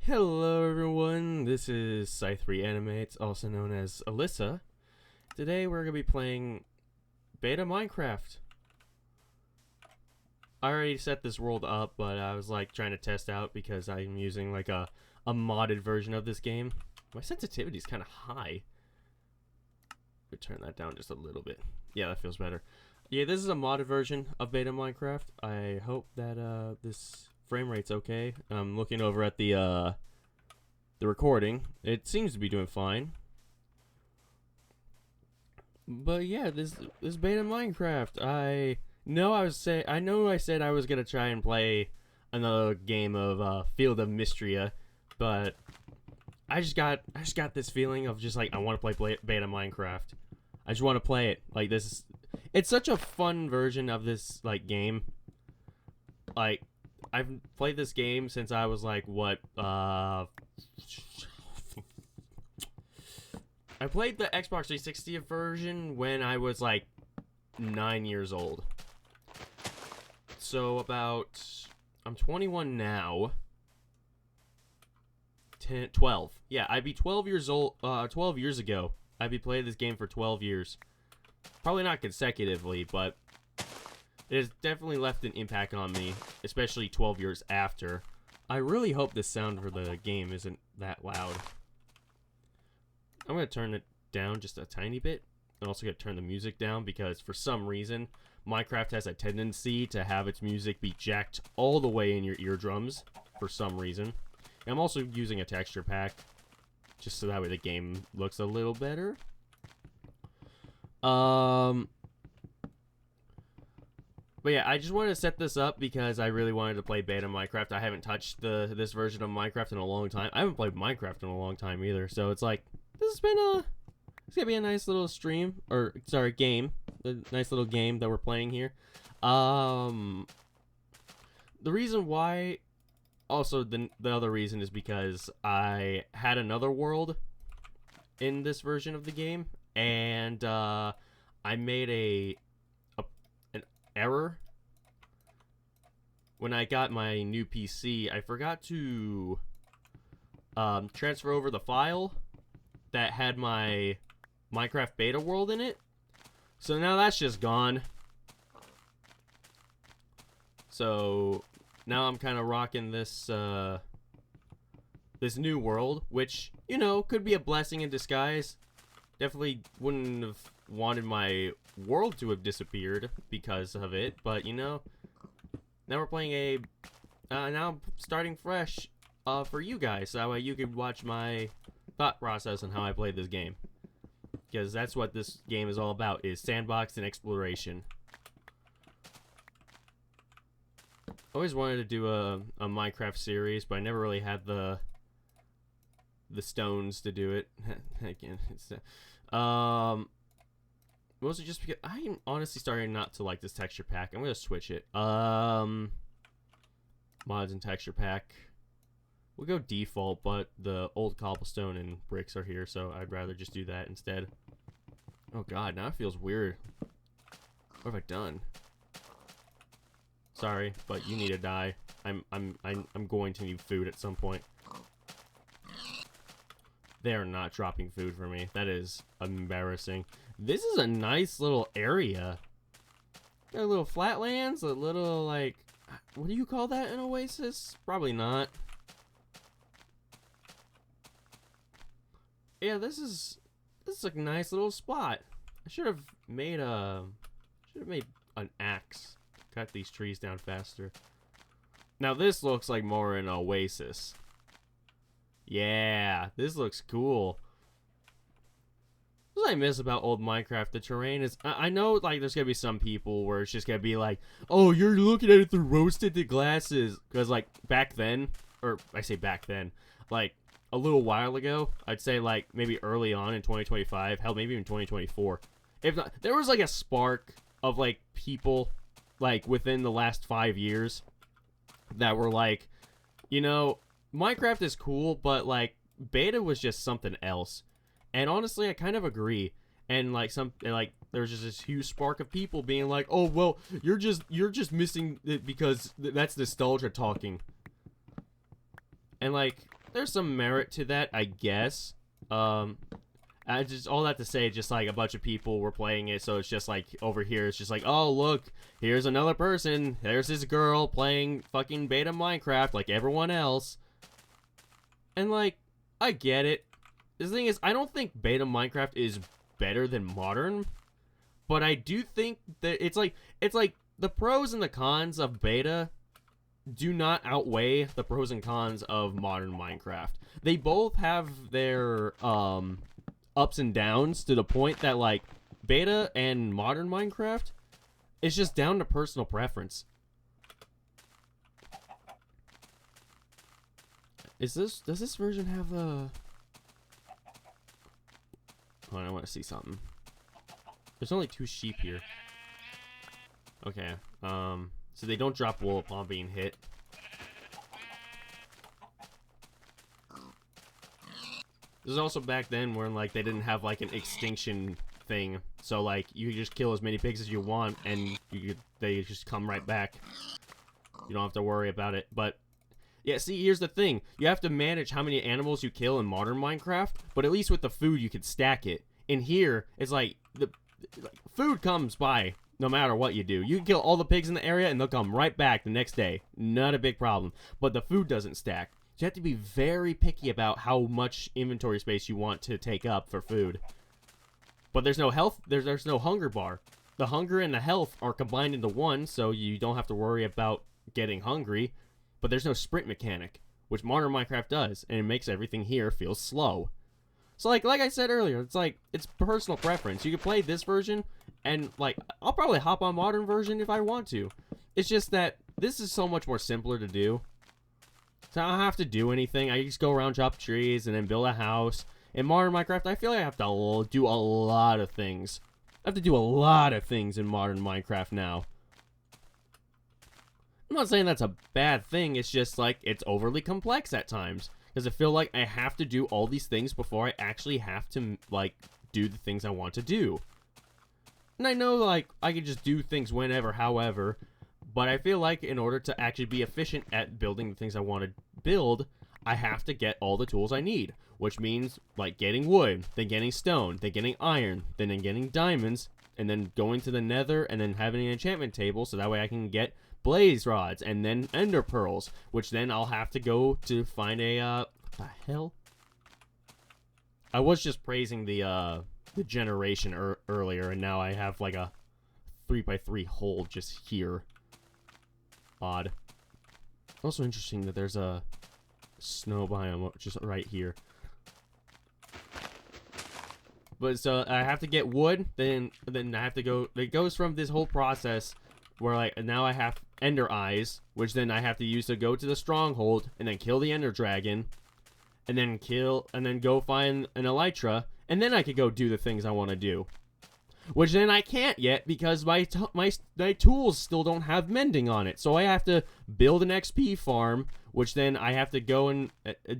Hello everyone, this is Scythe3 Animates, also known as Alyssa. Today we're going to be playing Beta Minecraft. I already set this world up, but I was like trying to test out because I'm using like a modded version of this game. My sensitivity is kind of high. Could turn that down just a little bit. Yeah, that feels better. Yeah, this is a modded version of Beta Minecraft. I hope that this frame rate's okay. I'm looking over at the recording. It seems to be doing fine. But yeah, this Beta Minecraft. I know I said I was gonna try and play another game of Field of Mystria, but I just got this feeling of just like I want to play Beta Minecraft. I just want to play it. Like this, it's such a fun version of this like game. Like I've played this game since I was like what I played the Xbox 360 version when I was like 9 years old. So I'm 21 now. 12. Yeah, I'd be 12 years old 12 years ago. I'd be playing this game for 12 years. Probably not consecutively, but it has definitely left an impact on me, especially 12 years after. I really hope the sound for the game isn't that loud. I'm going to turn it down just a tiny bit. I'm also going to turn the music down because for some reason, Minecraft has a tendency to have its music be jacked all the way in your eardrums for some reason. And I'm also using a texture pack just so that way the game looks a little better. But yeah, I just wanted to set this up because I really wanted to play Beta Minecraft. I haven't touched this version of Minecraft in a long time. I haven't played Minecraft in a long time either. So it's like, it's gonna be a nice little stream, or sorry, game. A nice little game that we're playing here. The reason why, also the other reason is because I had another world in this version of the game, and I made an error when I got my new PC. I forgot to transfer over the file that had my Minecraft beta world in it. So now that's just gone. So now I'm kind of rocking this this new world, which, you know, could be a blessing in disguise. Definitely wouldn't have wanted my world to have disappeared because of it, but you know, now we're playing now I'm starting fresh for you guys, so that way you can watch my thought process on how I played this game. Because that's what this game is all about, is sandbox and exploration. I always wanted to do a Minecraft series, but I never really had the stones to do it. Again, it's mostly just because I'm honestly starting not to like this texture pack. I'm gonna switch it. Mods and texture pack. We'll go default, but the old cobblestone and bricks are here, so I'd rather just do that instead. Oh god, now it feels weird. What have I done? Sorry, but you need to die. I'm going to need food at some point. They're not dropping food for me. That is embarrassing. This is a nice little area. Got a little flatlands, a little like, what do you call that, an oasis? Probably not. Yeah, this is a nice little spot. I should have made an axe. Cut these trees down faster. Now this looks like more an oasis. Yeah, this looks cool. What I miss about old Minecraft, the terrain is, I know like there's gonna be some people where it's just gonna be like, oh, you're looking at it through rose-tinted glasses. Because like back then, or I say back then, like a little while ago, I'd say like maybe early on in 2025, hell, maybe even 2024. If not, there was like a spark of like people like within the last 5 years that were like, you know, Minecraft is cool, but like beta was just something else. And honestly, I kind of agree. And like there's just this huge spark of people being like, "Oh, well, you're just missing it because that's nostalgia talking." And like there's some merit to that, I guess. I just all that to say, just like a bunch of people were playing it, so it's just like over here, it's just like, oh look, here's another person. There's this girl playing fucking beta Minecraft like everyone else, and like I get it. The thing is, I don't think beta Minecraft is better than modern, but I do think that it's like the pros and the cons of beta do not outweigh the pros and cons of modern Minecraft. They both have their ups and downs to the point that like beta and modern Minecraft is just down to personal preference. Does this version have the Hold on, I want to see something. There's only 2 sheep here. Okay. So they don't drop wool upon being hit. This is also back then when like they didn't have like an extinction thing, so like you could just kill as many pigs as you want and they just come right back. You don't have to worry about it. But yeah, see, here's the thing: you have to manage how many animals you kill in modern Minecraft, but at least with the food you can stack it. In here, it's like food comes by no matter what you do. You can kill all the pigs in the area and they'll come right back the next day. Not a big problem. But the food doesn't stack. So you have to be very picky about how much inventory space you want to take up for food. But there's no health, there's no hunger bar. The hunger and the health are combined into one, so you don't have to worry about getting hungry. But there's no sprint mechanic, which modern Minecraft does, and it makes everything here feel slow. So like I said earlier, it's personal preference. You can play this version, and like I'll probably hop on modern version if I want to. It's just that this is so much more simpler to do. So I don't have to do anything. I just go around, chop trees, and then build a house. In modern Minecraft, I feel like I have to do a lot of things. I have to do a lot of things in modern Minecraft now. I'm not saying that's a bad thing. It's just like it's overly complex at times. Because I feel like I have to do all these things before I actually have to, like, do the things I want to do. And I know, like, I can just do things whenever, however, but I feel like in order to actually be efficient at building the things I want to build, I have to get all the tools I need. Which means, like, getting wood, then getting stone, then getting iron, then getting diamonds, and then going to the nether, and then having an enchantment table, so that way I can get blaze rods, and then ender pearls, which then I'll have to go to find a, what the hell? I was just praising the generation earlier, and now I have, like, a 3x3 hole just here. Odd. Also interesting that there's a snow biome just right here. But so I have to get wood, then I have to go, it goes from this whole process where like now I have ender eyes, which then I have to use to go to the stronghold and then kill the ender dragon, and then go find an elytra, and then I could go do the things I want to do. Which then I can't yet because my tools still don't have mending on it. So I have to build an XP farm, which then I have to go and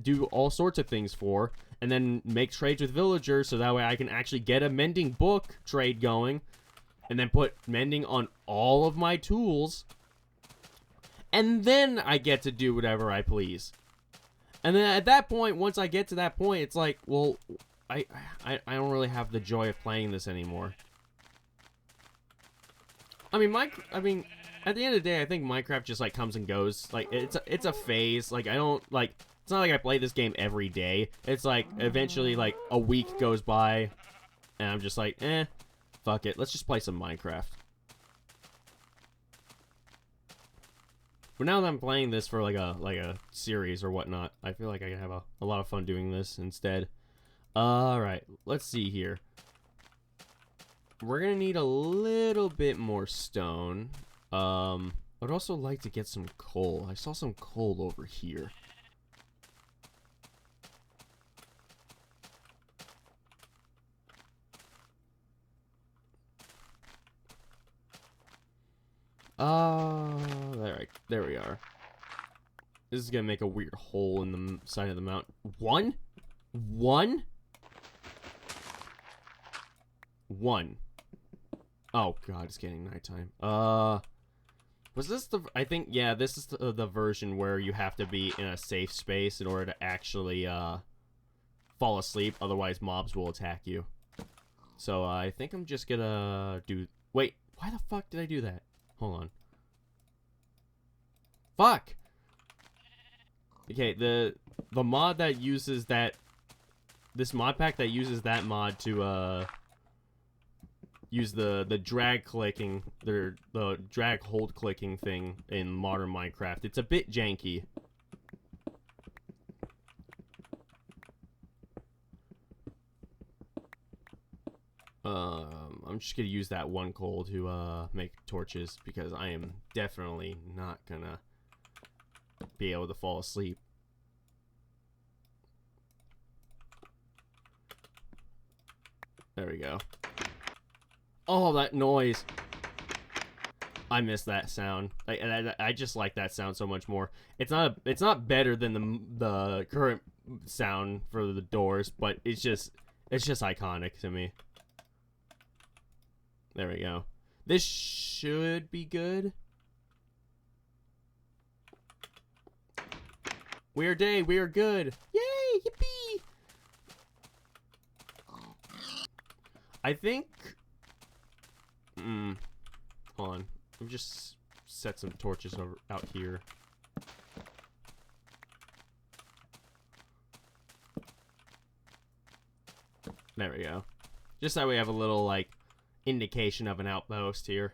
do all sorts of things for, and then make trades with villagers so that way I can actually get a mending book trade going, and then put mending on all of my tools, and then I get to do whatever I please. And then at that point, once I get to that point, it's like, well, I don't really have the joy of playing this anymore. I mean, at the end of the day, I think Minecraft just like comes and goes. Like it's a phase. Like I don't like. It's not like I play this game every day. It's like eventually like a week goes by, and I'm just like, fuck it. Let's just play some Minecraft. But now that I'm playing this for like a series or whatnot, I feel like I can have a lot of fun doing this instead. Alright, let's see here. We're gonna need a little bit more stone. I'd also like to get some coal. I saw some coal over here. There we are. This is gonna make a weird hole in the side of the mountain. One? Oh god, it's getting nighttime. Was this the? I think yeah. This is the version where you have to be in a safe space in order to actually fall asleep. Otherwise, mobs will attack you. So I think I'm just gonna do. Wait, why the fuck did I do that? Hold on. Fuck. Okay, the mod that uses that. This mod pack that uses that mod to use the drag clicking, the drag hold clicking thing in modern Minecraft. It's a bit janky. I'm just gonna use that one coal to make torches because I am definitely not gonna be able to fall asleep. There we go. Oh, that noise. I miss that sound. I just like that sound so much more. It's not better than the current sound for the doors, but it's just iconic to me. There we go. This should be good. We are day. We are good. Yay! Yippee! I think. Hold on. Let me just set some torches out here. There we go. Just that we have a little like indication of an outpost here.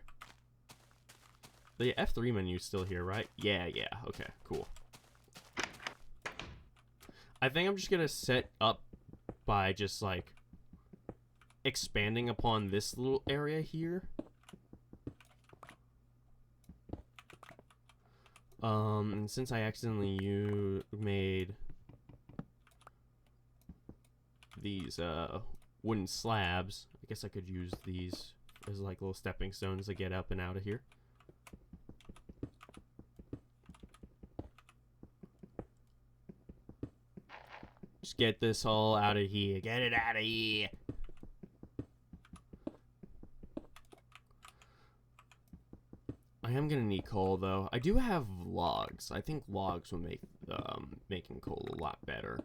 The F3 menu's still here, right? Yeah. Okay, cool. I think I'm just gonna set up by just like expanding upon this little area here. And since I accidentally made these wooden slabs, I guess I could use these as like little stepping stones to get up and out of here. Just get this all out of here. Get it out of here. I am gonna need coal though. I do have logs. I think logs will make making coal a lot better.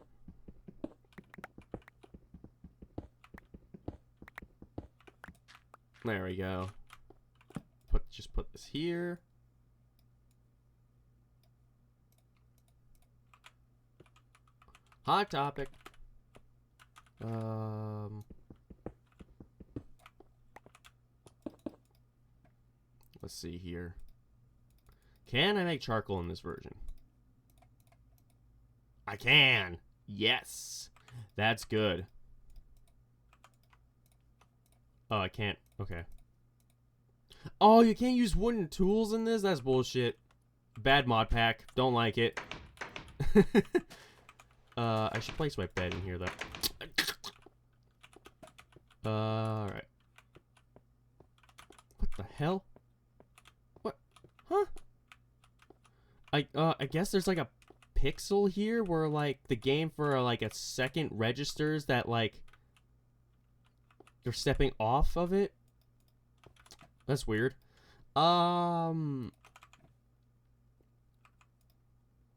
There we go. Just put this here. Hot topic. Let's see here. Can I make charcoal in this version? I can. Yes. That's good. Oh, I can't. Okay. Oh, you can't use wooden tools in this? That's bullshit. Bad mod pack. Don't like it. I should place my bed in here, though. Alright. What the hell? What? Huh? I guess there's like a pixel here where like the game for like a second registers that like you're stepping off of it. That's weird. I'm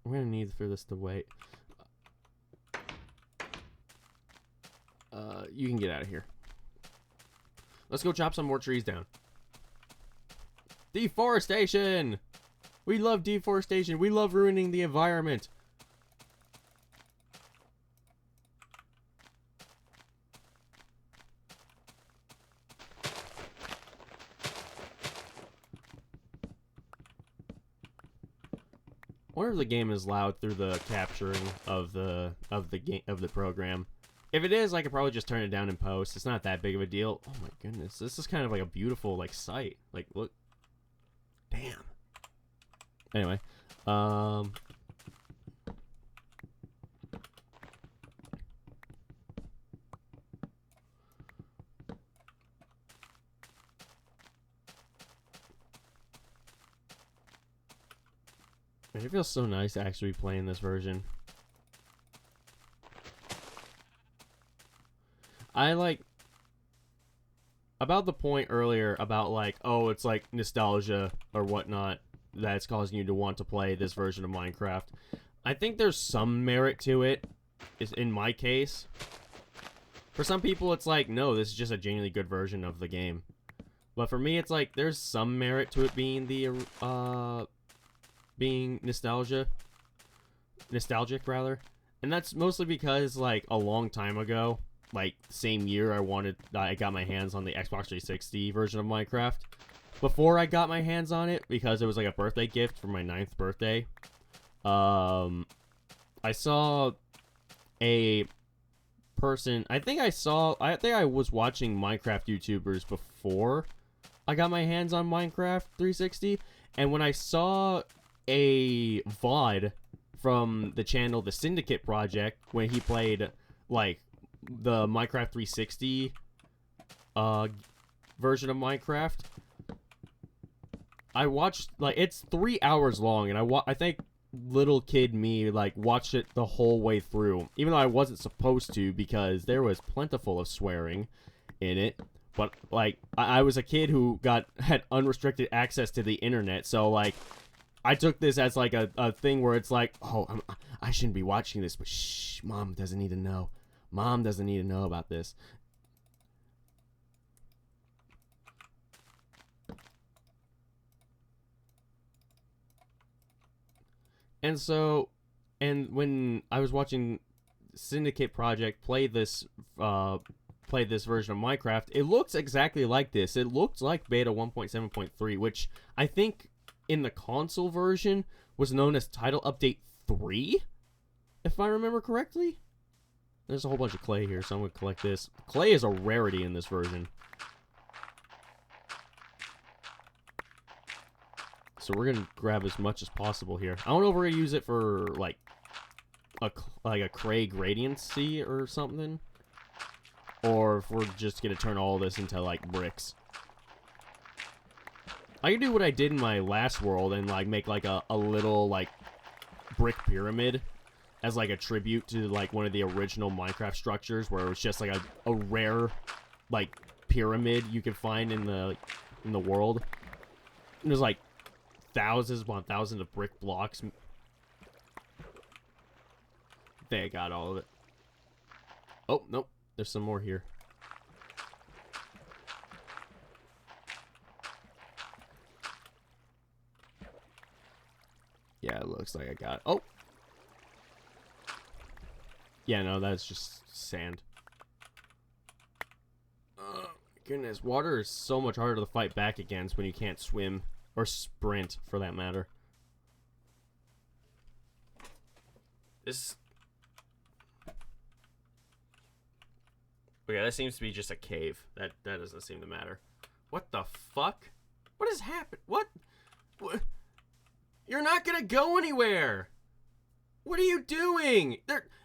gonna need for this to wait. You can get out of here. Let's go chop some more trees down. Deforestation! We love deforestation. We love ruining the environment. I wonder if the game is loud through the capturing of the program. If it is, I could probably just turn it down in post. It's not that big of a deal. Oh my goodness, this is kind of like a beautiful like sight. Like, look, damn. Anyway, it feels so nice to actually be playing this version. I like about the point earlier about like, oh, it's like nostalgia or whatnot. that's causing you to want to play this version of Minecraft. I think there's some merit to it, is in my case. For some people, it's like, no, this is just a genuinely good version of the game. But for me, it's like, there's some merit to it being being nostalgic, rather. And that's mostly because, like, a long time ago, like, same year I got my hands on the Xbox 360 version of Minecraft. Before I got my hands on it, because it was like a birthday gift for my 9th birthday, I saw a person, I think I was watching Minecraft YouTubers before I got my hands on Minecraft 360, and when I saw a VOD from the channel The Syndicate Project, when he played, like, the Minecraft 360 version of Minecraft, I watched, like, it's 3 hours long, and I think little kid me, like, watched it the whole way through, even though I wasn't supposed to, because there was plentiful of swearing in it. But, like, I was a kid who had unrestricted access to the internet, so, like, I took this as, like, a thing where it's like, oh, I shouldn't be watching this, but shh, Mom doesn't need to know. Mom doesn't need to know about this. And so, and when I was watching Syndicate Project play this version of Minecraft, it looks exactly like this. It looked like beta 1.7.3, which I think in the console version was known as Title Update 3, if I remember correctly. There's a whole bunch of clay here, so I'm going to collect this. Clay is a rarity in this version. So we're going to grab as much as possible here. I don't know if we're going to use it for, like a clay gradiency or something. Or if we're just going to turn all this into, like, bricks. I can do what I did in my last world and, like, make, like, a little, like, brick pyramid as, like, a tribute to, like, one of the original Minecraft structures where it was just, like, a rare, like, pyramid you could find in the world. And there's, like, thousands upon thousands of brick blocks. They got all of it. Oh, nope. There's some more here. Yeah, it looks like I got it. Oh! Yeah, no, that's just sand. Goodness, water is so much harder to fight back against when you can't swim. Or sprint, for that matter. Okay, that seems to be just a cave. That doesn't seem to matter. What the fuck? What has happened? What? You're not gonna go anywhere! What are you doing?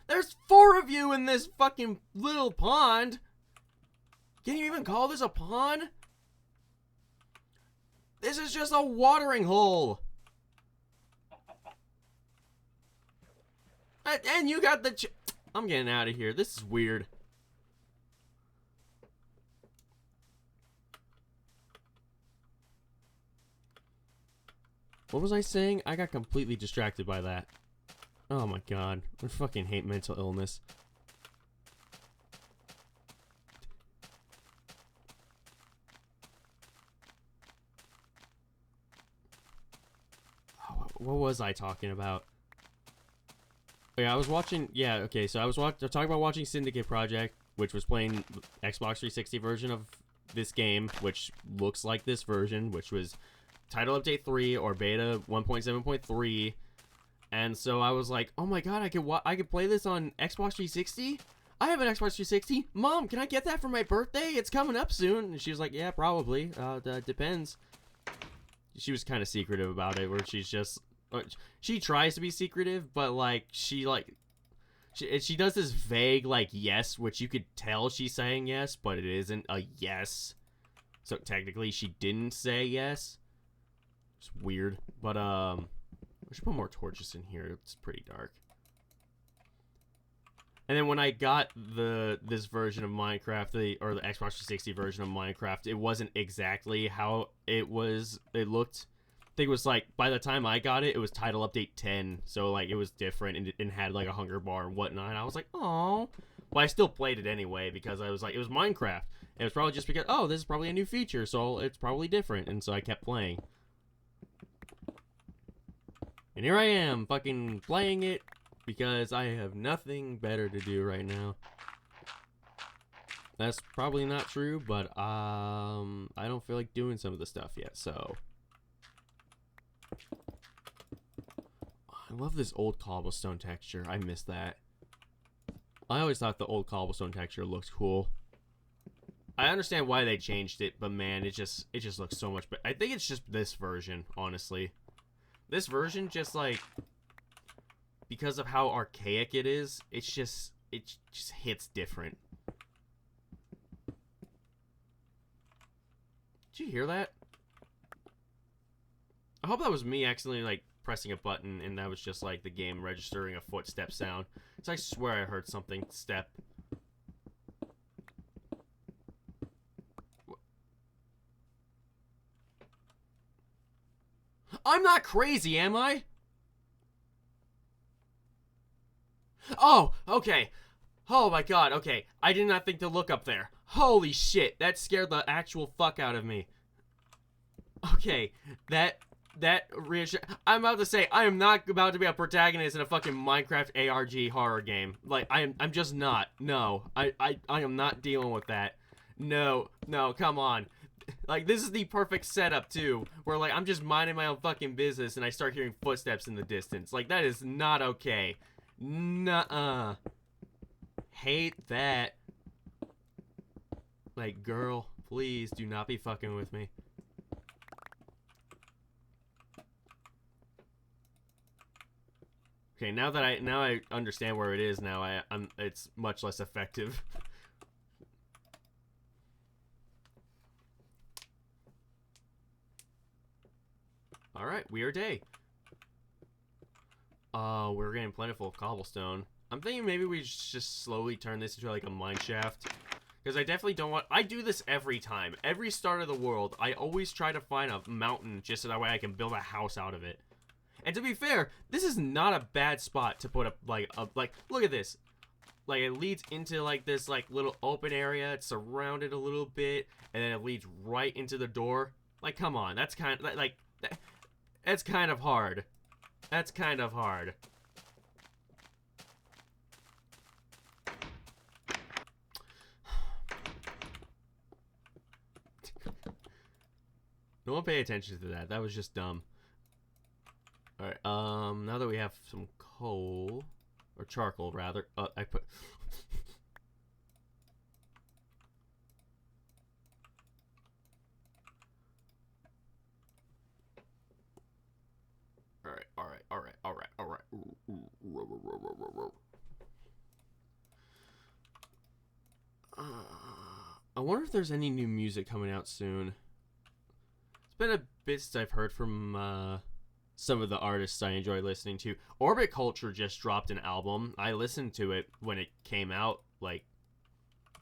There's 4 of you in this fucking little pond! Can you even call this a pond? This is just a watering hole! And you got the I'm getting out of here. This is weird. What was I saying? I got completely distracted by that. Oh my god. I fucking hate mental illness. Oh, what was I talking about? Yeah, I was watching. Yeah, okay. So I was talking about watching Syndicate Project, which was playing Xbox 360 version of this game, which looks like this version, which was Title Update 3 or Beta 1.7.3. And so I was like, "Oh my god, I could play this on Xbox 360? I have an Xbox 360. Mom, can I get that for my birthday? It's coming up soon." And she was like, "Yeah, probably. Depends." She was kind of secretive about it, where she's just she tries to be secretive, but like she does this vague like yes, which you could tell she's saying yes, but it isn't a yes. So technically she didn't say yes. It's weird, but we should put more torches in here. It's pretty dark. And then when I got this version of Minecraft, the Xbox 360 version of Minecraft, it wasn't exactly how it looked think it was like by the time I got it, it was title update 10, so like it was different and had like a hunger bar and whatnot. And I was like, oh, but I still played it anyway because I was like, it was Minecraft. And it was probably just because, oh, this is probably a new feature, so it's probably different, and so I kept playing. And here I am, fucking playing it because I have nothing better to do right now. That's probably not true, but I don't feel like doing some of the stuff yet, so. I love this old cobblestone texture. I miss that. I always thought the old cobblestone texture looks cool. I understand why they changed it, but man, it just looks so much better. I think it's just this version, honestly. This version just like, because of how archaic it is, it just hits different. Did you hear that? I hope that was me accidentally like pressing a button and that was just like the game registering a footstep sound. Because I swear I heard something step. I'm not crazy, am I? Oh, okay. Oh my god, okay. I did not think to look up there. Holy shit, that scared the actual fuck out of me. Okay, that reassure. I'm about to say, I am not about to be a protagonist in a fucking Minecraft ARG horror game. Like, I'm just not. No, I am not dealing with that. No, come on. Like, this is the perfect setup, too, where, like, I'm just minding my own fucking business and I start hearing footsteps in the distance. Like, that is not okay. Nuh-uh. Hate that. Like, girl, please do not be fucking with me. Okay, now I understand where it is now, it's much less effective. Alright, weird day. We're getting plentiful of cobblestone. I'm thinking maybe we just slowly turn this into like a mine shaft. Because I definitely don't want... I do this every time. Every start of the world, I always try to find a mountain just so that way I can build a house out of it. And to be fair, this is not a bad spot to put up, like, look at this. Like, it leads into, like, this, like, little open area. It's surrounded a little bit. And then it leads right into the door. Like, come on. That's kind of, like, that's kind of hard. That's kind of hard. No one pay attention to that. That was just dumb. Alright, now that we have some coal, or charcoal, rather, I put... Alright. I wonder if there's any new music coming out soon. It's been a bit since I've heard from, some of the artists I enjoy listening to. Orbit Culture just dropped an album. I listened to it when it came out, like,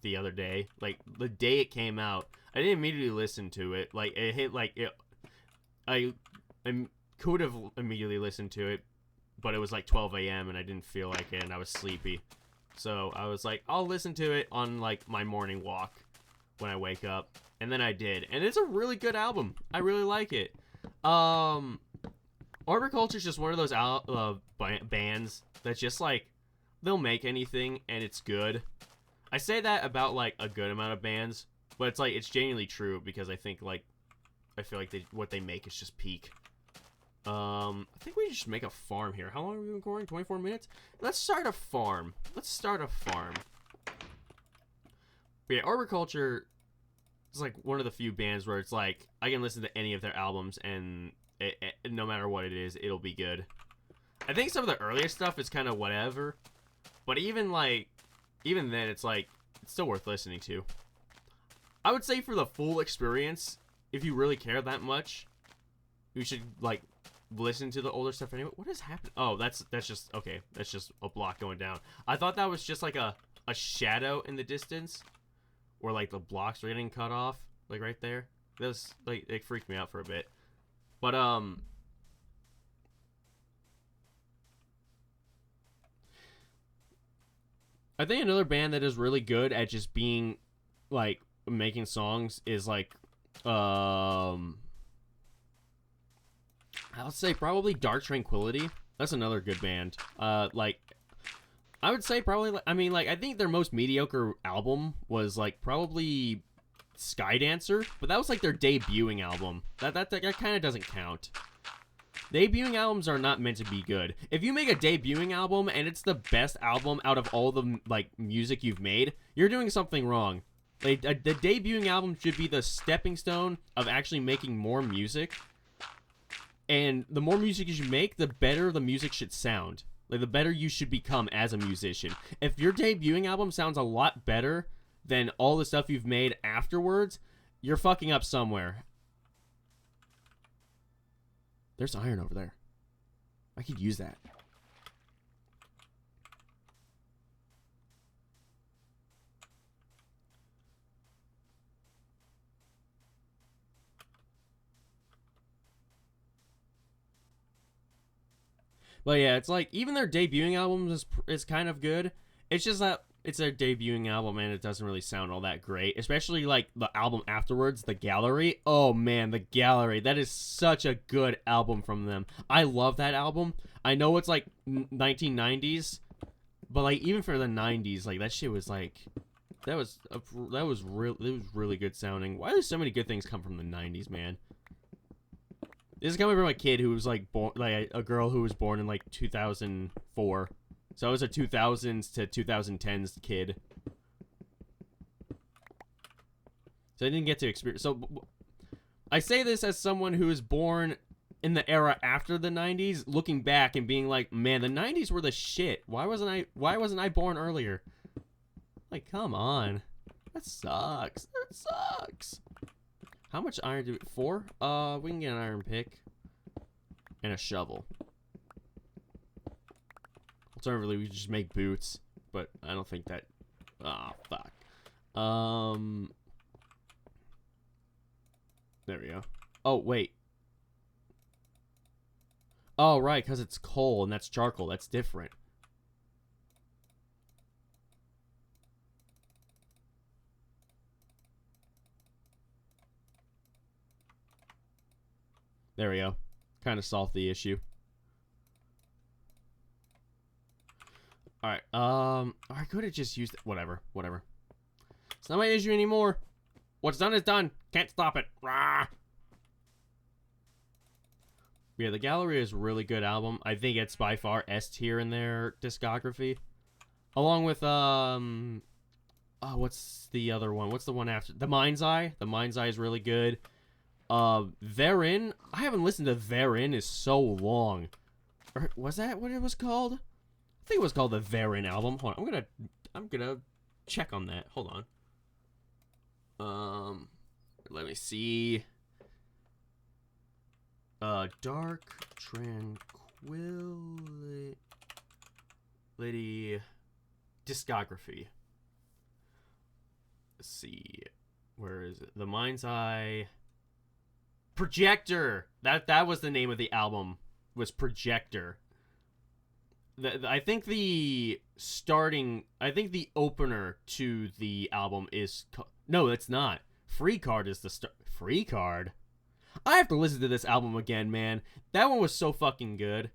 the other day. Like, the day it came out, I didn't immediately listen to it. Like, it hit, like, I could have immediately listened to it, but it was, like, 12 a.m. and I didn't feel like it, and I was sleepy. So, I was like, I'll listen to it on, like, my morning walk when I wake up. And then I did. And it's a really good album. I really like it. Orbit Culture is just one of those bands that's just like, they'll make anything and it's good. I say that about like a good amount of bands, but it's like, it's genuinely true because I think like, I feel like what they make is just peak. I think we just make a farm here. How long have we been recording? 24 minutes? Let's start a farm. But yeah, Orbit Culture is like one of the few bands where it's like, I can listen to any of their albums and no matter what it is, it'll be good. I think some of the earlier stuff is kind of whatever, but even then, it's like, it's still worth listening to. I would say for the full experience, if you really care that much, you should like listen to the older stuff anyway. What is happening? Oh, that's just okay. That's just a block going down. I thought that was just like a shadow in the distance, or like the blocks were getting cut off, like right there. That was like, it freaked me out for a bit. But I think another band that is really good at just being like making songs is like I'll say probably Dark Tranquillity. That's another good band. Like I would say probably. I mean, like I think their most mediocre album was like probably Skydancer, but that was like their debuting album. That kind of doesn't count. Debuting albums are not meant to be good. If you make a debuting album and it's the best album out of all the like music you've made, you're doing something wrong. Like the debuting album should be the stepping stone of actually making more music. And the more music you should make, the better the music should sound. Like the better you should become as a musician. If your debuting album sounds a lot better than all the stuff you've made afterwards, you're fucking up somewhere. There's iron over there. I could use that. But yeah, it's like even their debuting album is kind of good. It's just that it's their debuting album and it doesn't really sound all that great. Especially like the album afterwards, The Gallery. Oh man, The Gallery. That is such a good album from them. I love that album. I know it's like 1990s, but like even for the 90s, like that shit was like that was really good sounding. Why do so many good things come from the 90s, man? This is coming from a kid who was like born, like a girl who was born in like 2004. So I was a 2000s to 2010s kid. So I didn't get to experience. So I say this as someone who was born in the era after the 90s, looking back and being like, man, the 90s were the shit. Why wasn't I born earlier? Like, come on. That sucks. That sucks. How much iron do we... 4? We can get an iron pick. And a shovel. Alternatively, we just make boots. But I don't think that... Ah, oh, fuck. There we go. Oh, wait. Oh, right, because it's coal and that's charcoal. That's different. There we go. Kind of solved the issue. Alright, I could have just used it. Whatever. It's not my issue anymore. What's done is done. Can't stop it. Rah! Yeah, The Gallery is a really good album. I think it's by far S tier in their discography. Along with, what's the other one? What's the one after? The Mind's Eye. The Mind's Eye is really good. Therein, I haven't listened to Therein in so long. Or was that what it was called? I think it was called the Therein album. Hold on, I'm gonna check on that. Hold on. Let me see. Dark Tranquillity discography. Let's see. Where is it? The Mind's Eye. Projector. That was the name of the album. Was Projector. I think the opener to the album is no, it's not. Free Card is the Free Card. I have to listen to this album again, man. That one was so fucking good.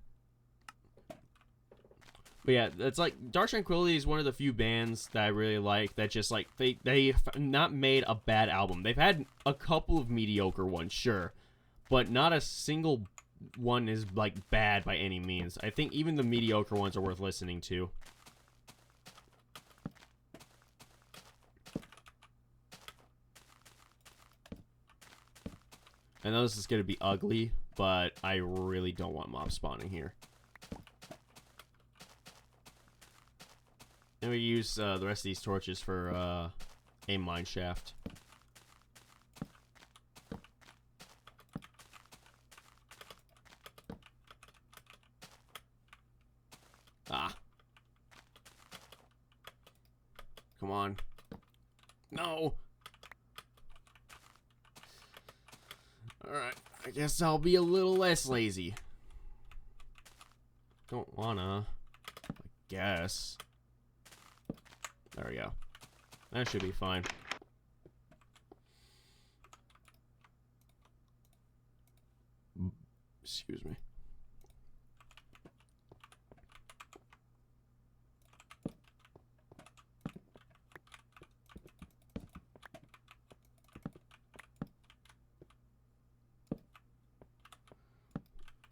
But yeah, it's like Dark Tranquillity is one of the few bands that I really like that just like they've not made a bad album. They've had a couple of mediocre ones, sure, but not a single one is like bad by any means. I think even the mediocre ones are worth listening to. I know this is going to be ugly, but I really don't want mob spawning here. And we use the rest of these torches for a mine shaft. Ah. Come on. No. Alright. I guess I'll be a little less lazy. Don't wanna. I guess. There we go. That should be fine. Excuse me.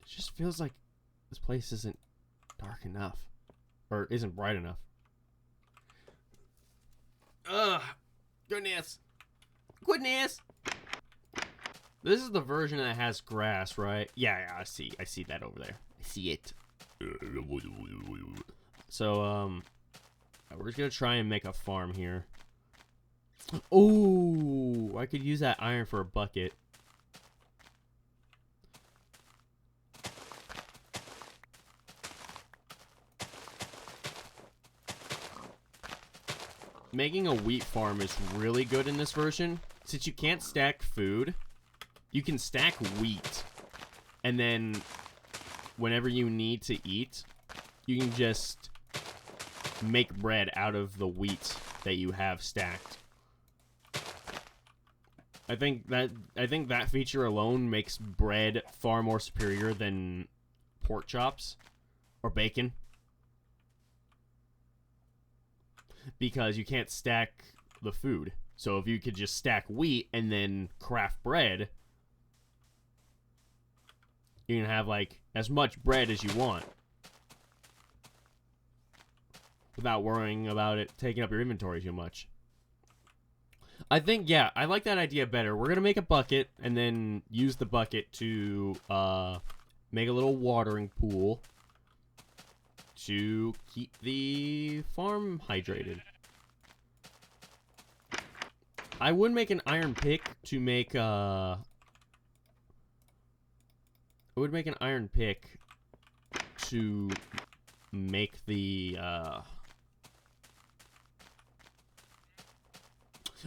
It just feels like this place isn't dark enough. Or isn't bright enough. Ugh. Goodness. Goodness. This is the version that has grass, right? Yeah, I see that over there. I see it. So, we're just gonna try and make a farm here. Oh, I could use that iron for a bucket. Making a wheat farm is really good in this version. Since you can't stack food, you can stack wheat, and then whenever you need to eat, you can just make bread out of the wheat that you have stacked. I think that feature alone makes bread far more superior than pork chops or bacon, because you can't stack the food. So if you could just stack wheat and then craft bread, you can have, like, as much bread as you want without worrying about it taking up your inventory too much. I think, yeah, I like that idea better. We're going to make a bucket and then use the bucket to make a little watering pool to keep the farm hydrated. I would make an iron pick to make I would make an iron pick to make the,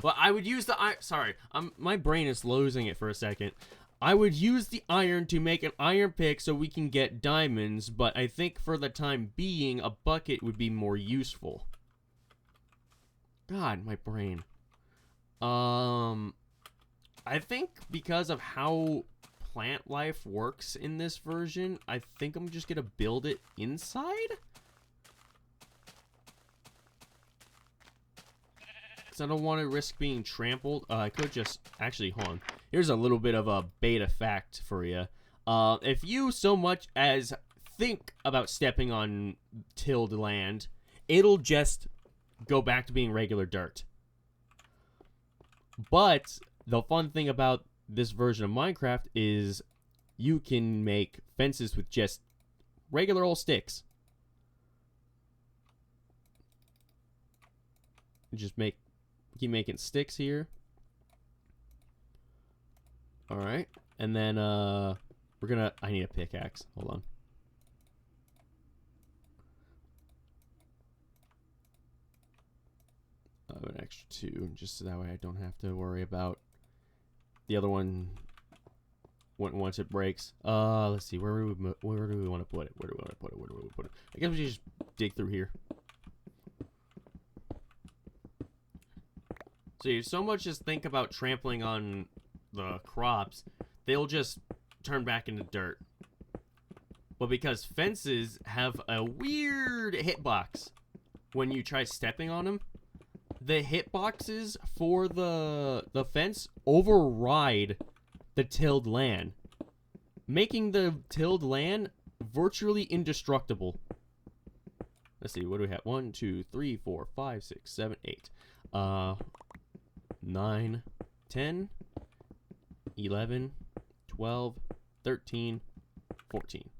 well, I would use the iron, sorry, my brain is losing it for a second. I would use the iron to make an iron pick so we can get diamonds, but I think for the time being, a bucket would be more useful. God, my brain. I think because of how plant life works in this version, I think I'm just gonna build it inside, because I don't want to risk being trampled. I could just actually, hold on, here's a little bit of a beta fact for you. If you so much as think about stepping on tilled land, it'll just go back to being regular dirt. But the fun thing about this version of Minecraft is you can make fences with just regular old sticks. Just keep making sticks here. Alright. And then I need a pickaxe. Hold on. I have an extra 2, just so that way I don't have to worry about the other one once it breaks. Let's see, where do we want to put it? Where do we want to put it? I guess we should just dig through here. So you so much as think about trampling on the crops, they'll just turn back into dirt. But because fences have a weird hitbox when you try stepping on them, the hitboxes for the fence override the tilled land, making the tilled land virtually indestructible. Let's see, what do we have? 1, 2, 3, 4, 5, 6, 7, 8. 9, 10, 11, 12, 13, 14.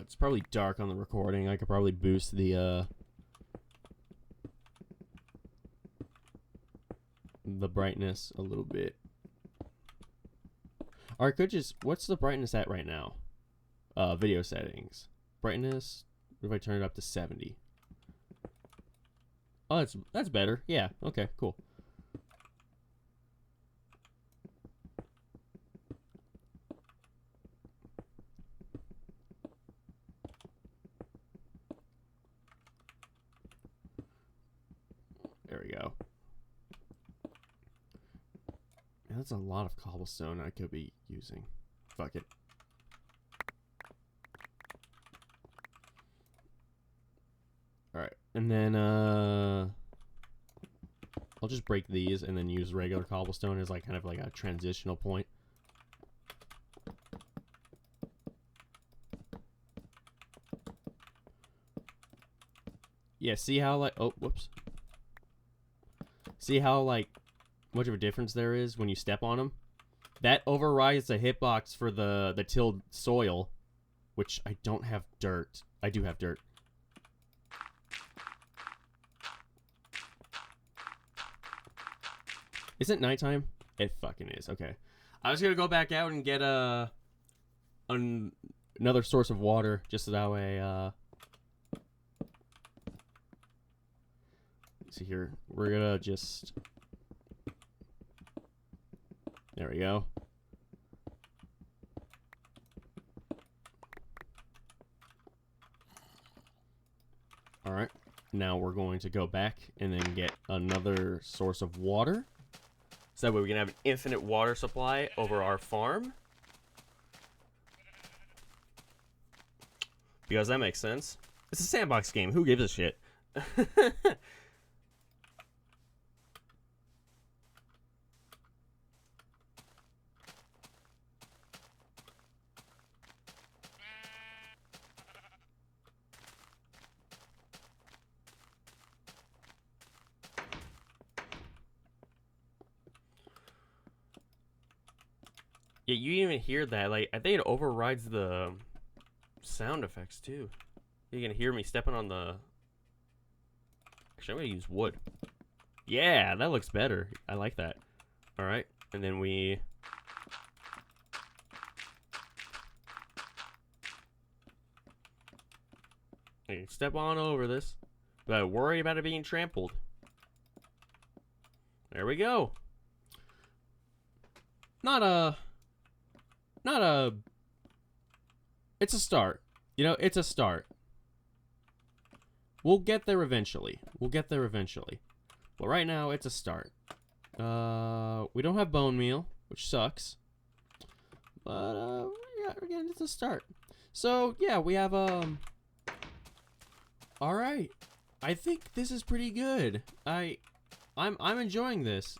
It's probably dark on the recording. I could probably boost the brightness a little bit. Or I could just, what's the brightness at right now? Video settings. Brightness, what if I turn it up to 70? Oh, that's better. Yeah. Okay. Cool. There we go. Man, that's a lot of cobblestone I could be using. Fuck it. Alright. And then, I'll just break these and then use regular cobblestone as like kind of like a transitional point. Yeah, see how like, oh, whoops. See how like much of a difference there is when you step on them? That overrides the hitbox for the tilled soil, which I don't have dirt. I do have dirt. Is it nighttime? It fucking is. Okay. I was gonna go back out and get another source of water, just so that way, see here. We're gonna just... There we go. Alright. Now we're going to go back and then get another source of water. So that way we can have an infinite water supply over our farm. Because that makes sense. It's a sandbox game. Who gives a shit? Yeah, you even hear that. Like, I think it overrides the sound effects too. You can hear me stepping on the... Actually, I'm gonna use wood. Yeah, that looks better. I like that. Alright, and then we... I can step on over this, but worry about it being trampled. There we go. It's a start. You know, it's a start. We'll get there eventually. We'll get there eventually. But right now, it's a start. We don't have bone meal, which sucks. But, again, it's a start. So, yeah, we have, alright. I think this is pretty good. I'm enjoying this.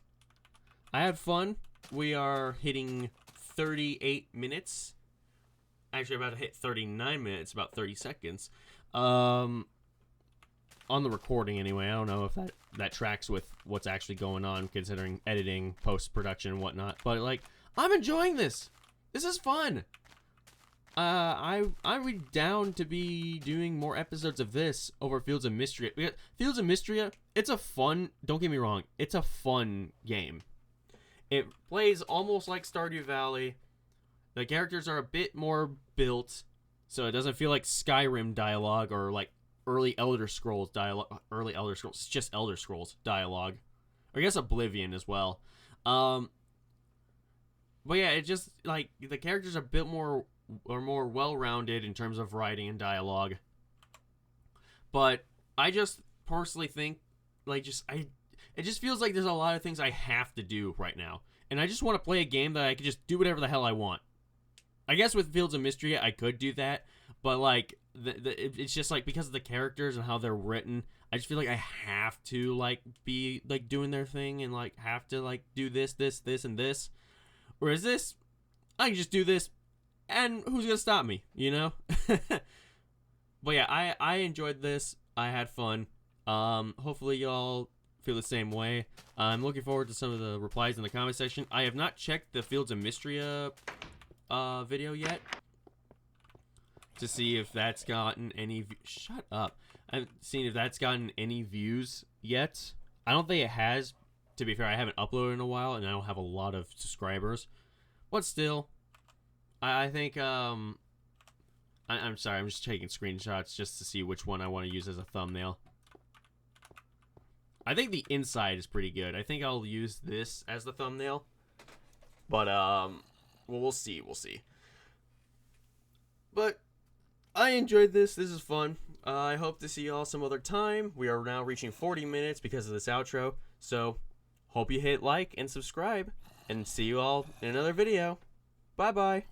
I had fun. We are hitting 38 minutes. Actually, about to hit 39 minutes, about 30 seconds. On the recording, anyway. I don't know if that tracks with what's actually going on, considering editing, post-production, and whatnot. But, like, I'm enjoying this. This is fun. I'm down to be doing more episodes of this over Fields of Mystria. Because Fields of Mystria, it's a fun... Don't get me wrong. It's a fun game. It plays almost like Stardew Valley. The characters are a bit more built, so it doesn't feel like Skyrim dialogue or like early Elder Scrolls dialogue. Early Elder Scrolls, it's just Elder Scrolls dialogue. Or I guess Oblivion as well. But yeah, it just like the characters are a bit more well-rounded in terms of writing and dialogue. But I just personally think like it just feels like there's a lot of things I have to do right now. And I just want to play a game that I can just do whatever the hell I want. I guess with Fields of Mystria, I could do that. But, like, it's just, like, because of the characters and how they're written, I just feel like I have to, like, be, like, doing their thing and, like, have to, like, do this, and this. Whereas this, I can just do this, and who's gonna stop me, you know? But, yeah, I enjoyed this. I had fun. Hopefully y'all feel the same way. I'm looking forward to some of the replies in the comment section. I have not checked the Fields of Mystria video yet to see if that's gotten any shut up. I haven't seen if that's gotten any views yet. I don't think it has. To be fair, I haven't uploaded in a while, and I don't have a lot of subscribers. But still, I think I'm sorry. I'm just taking screenshots just to see which one I want to use as a thumbnail. I think the inside is pretty good. I think I'll use this as the thumbnail. But, well, we'll see. We'll see. But I enjoyed this. This is fun. I hope to see y'all some other time. We are now reaching 40 minutes because of this outro. So, hope you hit like and subscribe. And see you all in another video. Bye-bye.